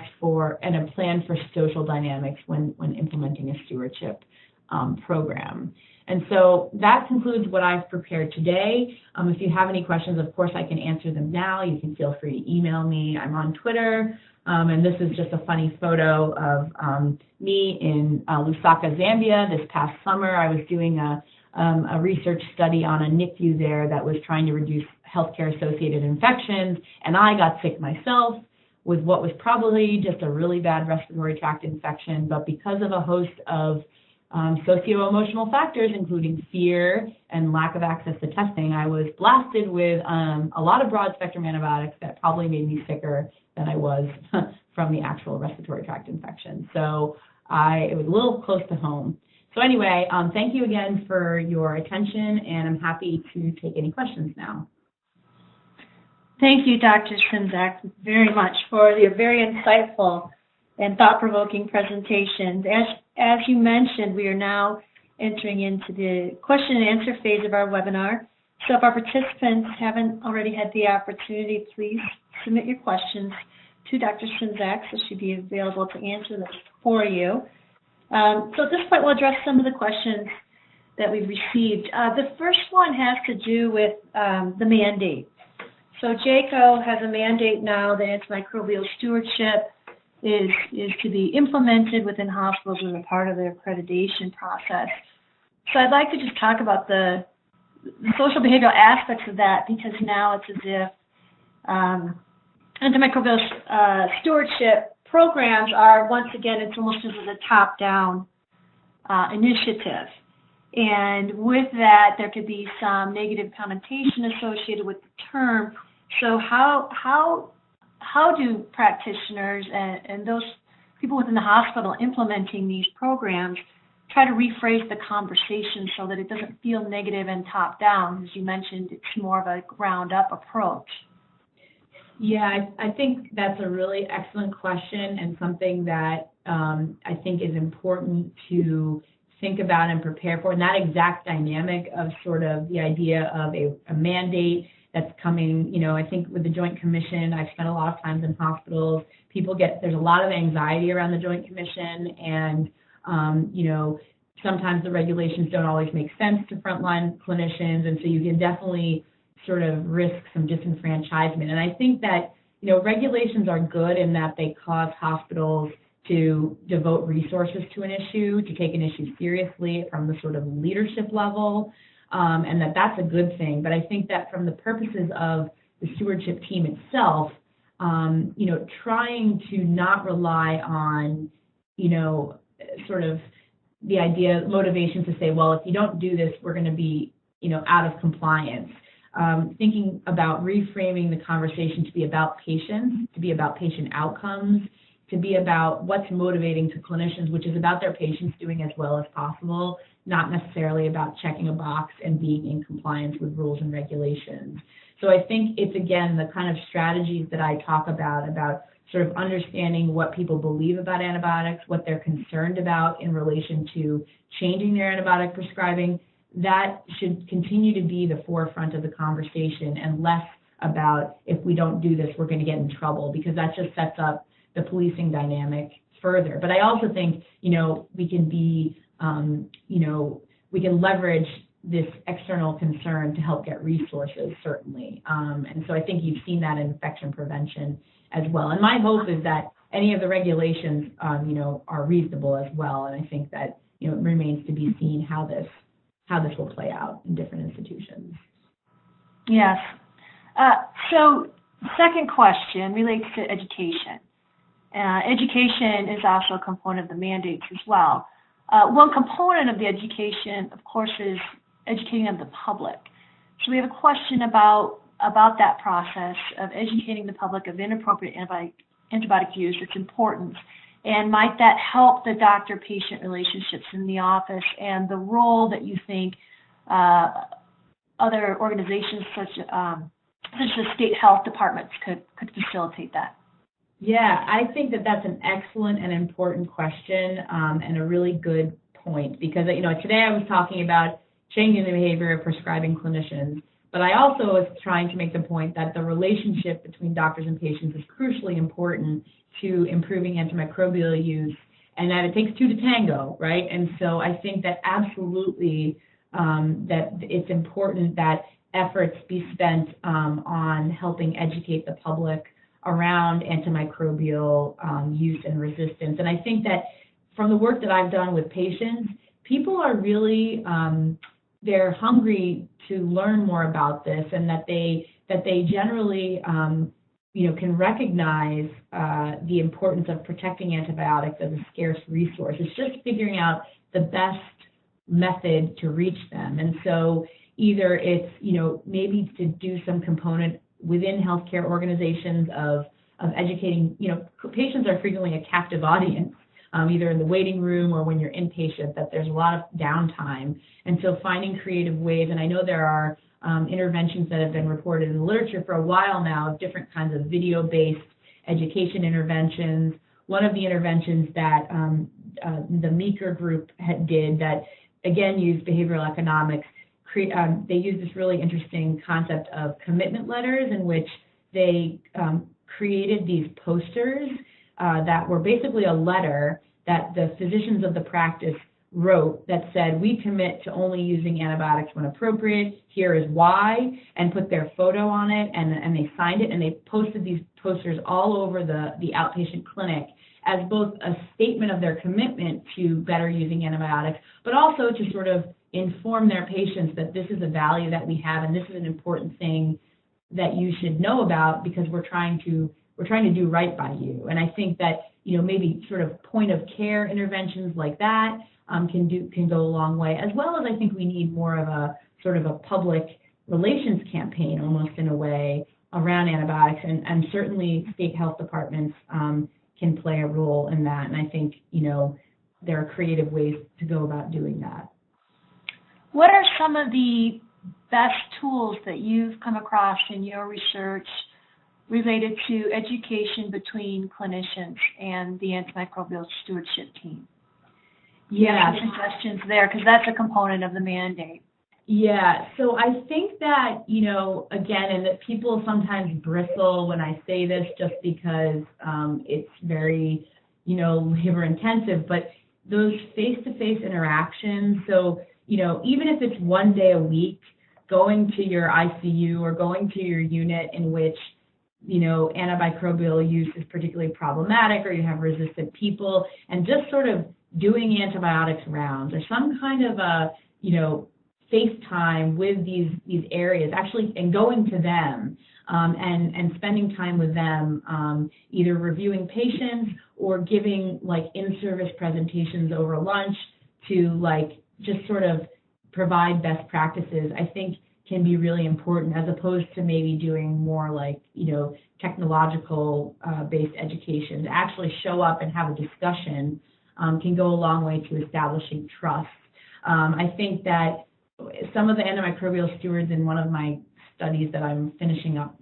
and a plan for social dynamics when implementing a stewardship program. And so that concludes what I've prepared today. If you have any questions, of course, I can answer them now. You can feel free to email me. I'm on Twitter, and this is just a funny photo of me in Lusaka, Zambia. This past summer, I was doing a research study on a NICU there that was trying to reduce healthcare-associated infections, and I got sick myself with what was probably just a really bad respiratory tract infection, but because of a host of socio-emotional factors, including fear and lack of access to testing, I was blasted with a lot of broad-spectrum antibiotics that probably made me sicker than I was from the actual respiratory tract infection. So it was a little close to home. So anyway, thank you again for your attention, and I'm happy to take any questions now. Thank you, Dr. Szymczak, very much for your very insightful and thought-provoking presentations. As you mentioned, we are now entering into the question and answer phase of our webinar. So if our participants haven't already had the opportunity, please submit your questions to Dr. Szymczak, so she'll be available to answer them for you. So at this point, we'll address some of the questions that we've received. The first one has to do with the mandate. So JCAHO has a mandate now that antimicrobial stewardship is to be implemented within hospitals as a part of their accreditation process. So I'd like to just talk about the social behavioral aspects of that, because now it's as if antimicrobial stewardship programs are, once again, it's almost as a top-down initiative. And with that, there could be some negative connotation associated with the term. So how do practitioners and those people within the hospital implementing these programs try to rephrase the conversation so that it doesn't feel negative and top-down? As you mentioned, it's more of a ground-up approach. Yeah, I think that's a really excellent question, and something that I think is important to think about and prepare for. And that exact dynamic of sort of the idea of a mandate that's coming, I think with the Joint Commission, I've spent a lot of times in hospitals. There's a lot of anxiety around the Joint Commission, and, sometimes the regulations don't always make sense to frontline clinicians, and so you can definitely sort of risk some disenfranchisement. And I think that, regulations are good in that they cause hospitals to devote resources to an issue, to take an issue seriously from the sort of leadership level, and that's a good thing. But I think that from the purposes of the stewardship team itself, trying to not rely on, sort of the idea, motivation to say, well, if you don't do this, we're going to be, out of compliance. Thinking about reframing the conversation to be about patients, to be about patient outcomes, to be about what's motivating to clinicians, which is about their patients doing as well as possible, not necessarily about checking a box and being in compliance with rules and regulations. So I think it's, again, the kind of strategies that I talk about sort of understanding what people believe about antibiotics, what they're concerned about in relation to changing their antibiotic prescribing. That should continue to be the forefront of the conversation, and less about, if we don't do this, we're going to get in trouble, because that just sets up the policing dynamic further. But I also think, we can be, we can leverage this external concern to help get resources, certainly. And so I think you've seen that in infection prevention as well. And my hope is that any of the regulations, are reasonable as well. And I think that, it remains to be seen how this will play out in different institutions. Yes. So second question relates to education. Education is also a component of the mandates as well. One component of the education, of course, is educating of the public. So we have a question about that process of educating the public of inappropriate antibiotic use, its importance, and might that help the doctor-patient relationships in the office, and the role that you think other organizations such as state health departments could facilitate that? Yeah, I think that that's an excellent and important question, and a really good point, because today I was talking about changing the behavior of prescribing clinicians, But I also was trying to make the point that the relationship between doctors and patients is crucially important to improving antimicrobial use, and that it takes two to tango, right? And so I think that absolutely that it's important that efforts be spent on helping educate the public around antimicrobial use and resistance. And I think that from the work that I've done with patients, people are really, they're hungry to learn more about this, and that they generally, can recognize the importance of protecting antibiotics as a scarce resource. It's just figuring out the best method to reach them. And so either it's, maybe to do some component within healthcare organizations of educating, patients are frequently a captive audience, either in the waiting room or when you're inpatient, that there's a lot of downtime. And so finding creative ways, and I know there are interventions that have been reported in the literature for a while now of different kinds of video-based education interventions. One of the interventions that the Meeker group did that, again, used behavioral economics, they used this really interesting concept of commitment letters, in which they created these posters that were basically a letter that the physicians of the practice wrote that said, we commit to only using antibiotics when appropriate, here is why, and put their photo on it, and they signed it, and they posted these posters all over the outpatient clinic as both a statement of their commitment to better using antibiotics, but also to sort of inform their patients that this is a value that we have, and this is an important thing that you should know about, because we're trying to do right by you. And I think that, maybe sort of point of care interventions like that can go a long way, as well as I think we need more of a sort of a public relations campaign, almost in a way, around antibiotics, and certainly state health departments can play a role in that. And I think, there are creative ways to go about doing that. What are some of the best tools that you've come across in your research related to education between clinicians and the antimicrobial stewardship team? Yeah. Some suggestions there, because that's a component of the mandate. Yeah, so I think that, again, and that people sometimes bristle when I say this just because it's very, labor intensive, but those face-to-face interactions, so, even if it's one day a week, going to your ICU or going to your unit in which, antimicrobial use is particularly problematic, or you have resistant people, and just sort of doing antibiotics rounds, or some kind of a, FaceTime with these areas, actually, and going to them and spending time with them, either reviewing patients or giving in-service presentations over lunch to just sort of provide best practices, I think can be really important, as opposed to maybe doing more technological based education. To actually show up and have a discussion can go a long way to establishing trust. I think that some of the antimicrobial stewards in one of my studies that I'm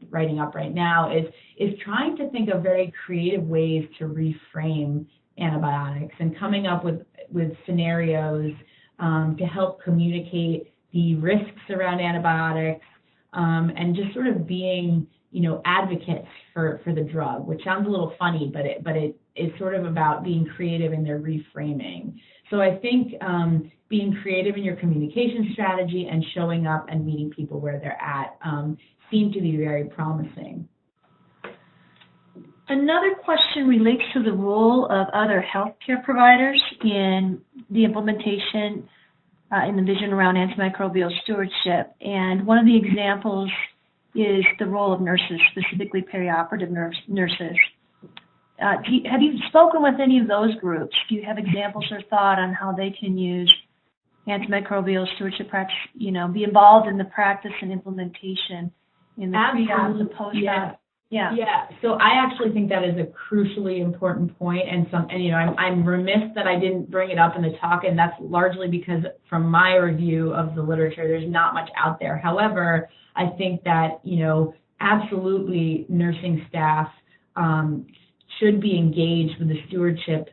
writing up right now is trying to think of very creative ways to reframe antibiotics and coming up with scenarios to help communicate the risks around antibiotics and just sort of being, advocates for the drug, which sounds a little funny, but it is sort of about being creative in their reframing. So I think being creative in your communication strategy and showing up and meeting people where they're at seem to be very promising. Another question relates to the role of other healthcare providers in the implementation in the vision around antimicrobial stewardship. And one of the examples is the role of nurses, specifically perioperative nurses. Have you spoken with any of those groups? Do you have examples or thought on how they can use antimicrobial stewardship practice, be involved in the practice and implementation in the pre-op, the post-op? Yeah. So I actually think that is a crucially important point, and I'm remiss that I didn't bring it up in the talk, and that's largely because from my review of the literature, there's not much out there. However, I think that absolutely nursing staff should be engaged with the stewardship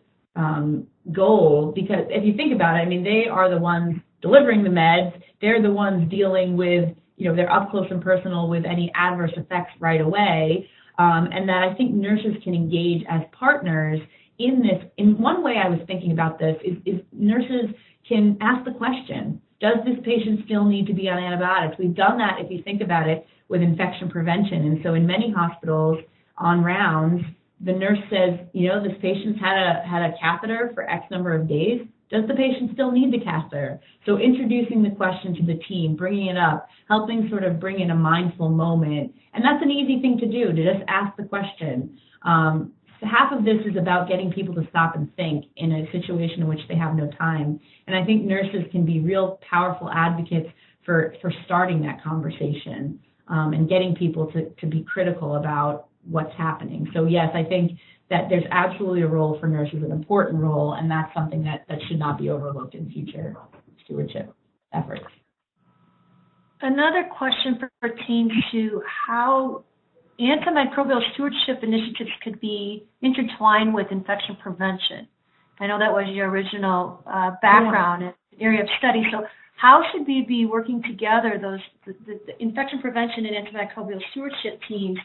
goal, because if you think about it, they are the ones delivering the meds, they're the ones dealing with they're up close and personal with any adverse effects right away, and that I think nurses can engage as partners in this. In one way I was thinking about this is nurses can ask the question, does this patient still need to be on antibiotics? We've done that, if you think about it, with infection prevention. And so in many hospitals on rounds, the nurse says, this patient's had a catheter for X number of days. Does the patient still need the catheter? So introducing the question to the team, bringing it up, helping sort of bring in a mindful moment. And that's an easy thing to do, to just ask the question. Half of this is about getting people to stop and think in a situation in which they have no time. And I think nurses can be real powerful advocates for starting that conversation and getting people to be critical about what's happening. So yes, I think that there's absolutely a role for nurses, an important role, and that's something that should not be overlooked in future stewardship efforts. Another question pertains to how antimicrobial stewardship initiatives could be intertwined with infection prevention. I know that was your original background and area of study. So how should we be working together, the infection prevention and antimicrobial stewardship teams,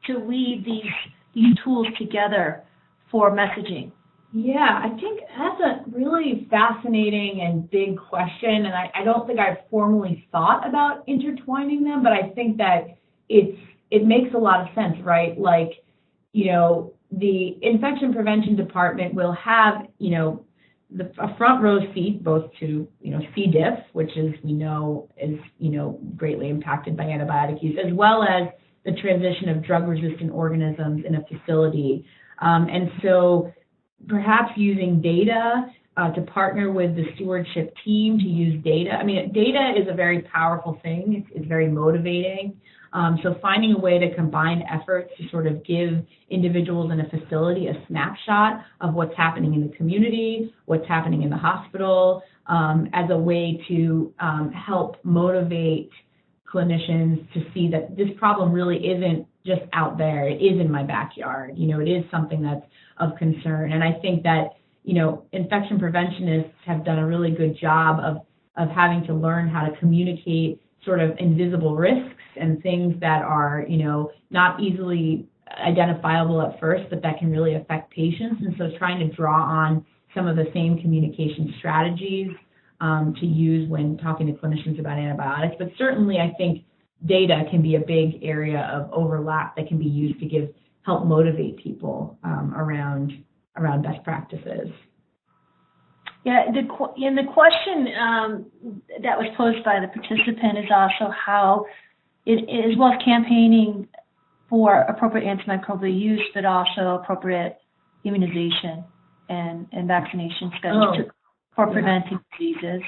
to weave these tools together for messaging? Yeah, I think that's a really fascinating and big question, and I don't think I've formally thought about intertwining them, but I think that it makes a lot of sense, right? Like, the infection prevention department will have, a front row seat both to, C. diff, which we know is, greatly impacted by antibiotic use, as well as the transition of drug-resistant organisms in a facility. And so perhaps using data to partner with the stewardship team to use data. I mean, data is a very powerful thing. It's very motivating. So finding a way to combine efforts to sort of give individuals in a facility a snapshot of what's happening in the community, what's happening in the hospital, as a way to help motivate clinicians to see that this problem really isn't just out there. It is in my backyard. It is something that's of concern. And I think that, infection preventionists have done a really good job of having to learn how to communicate sort of invisible risks and things that are, not easily identifiable at first, but that can really affect patients. And so trying to draw on some of the same communication strategies to use when talking to clinicians about antibiotics. But certainly I think data can be a big area of overlap that can be used to help motivate people around best practices. Yeah, the question that was posed by the participant is also how, as well as campaigning for appropriate antimicrobial use, but also appropriate immunization and vaccination schedules for preventing diseases.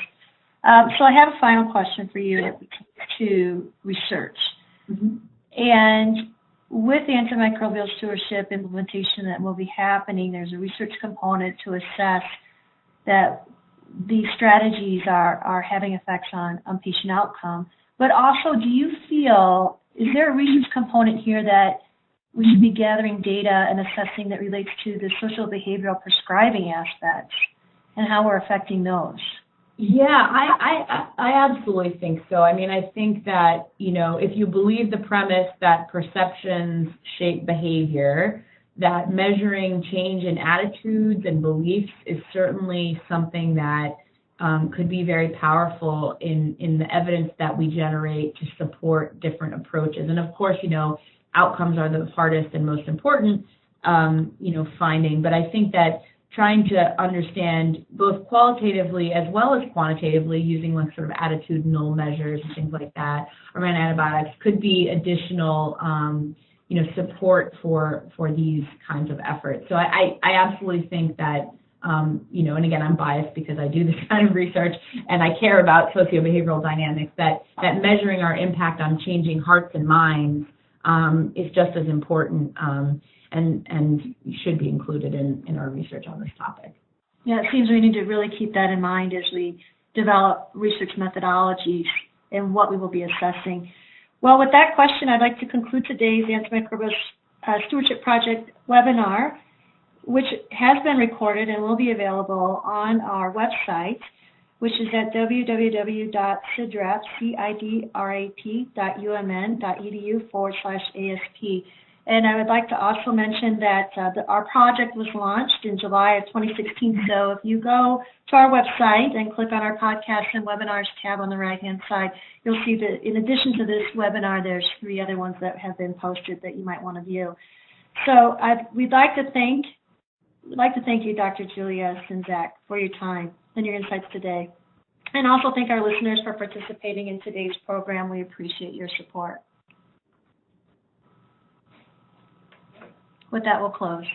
So I have a final question for you to research. Mm-hmm. And with antimicrobial stewardship implementation that will be happening, there's a research component to assess that these strategies are having effects on patient outcome. But also, do you feel, is there a research component here that we should be gathering data and assessing that relates to the social behavioral prescribing aspects and how we're affecting those? Yeah, I absolutely think so. I mean, I think that, if you believe the premise that perceptions shape behavior, that measuring change in attitudes and beliefs is certainly something that could be very powerful in the evidence that we generate to support different approaches. And of course, outcomes are the hardest and most important, finding. But I think that trying to understand both qualitatively as well as quantitatively using like sort of attitudinal measures and things like that around antibiotics could be additional support for these kinds of efforts. So I absolutely think that, and again, I'm biased because I do this kind of research and I care about socio-behavioral dynamics, that measuring our impact on changing hearts and minds is just as important and should be included in our research on this topic. Yeah, it seems we need to really keep that in mind as we develop research methodologies and what we will be assessing. Well, with that question, I'd like to conclude today's Antimicrobial Stewardship Project webinar, which has been recorded and will be available on our website. which is at www.cidrap.umn.edu/ASP. And I would like to also mention that our project was launched in July of 2016. So if you go to our website and click on our podcast and webinars tab on the right-hand side, you'll see that in addition to this webinar, there's 3 other ones that have been posted that you might want to view. So we'd like to thank you, Dr. Julia Szymczak, for your time and your insights today. And also thank our listeners for participating in today's program. We appreciate your support. With that, we'll close.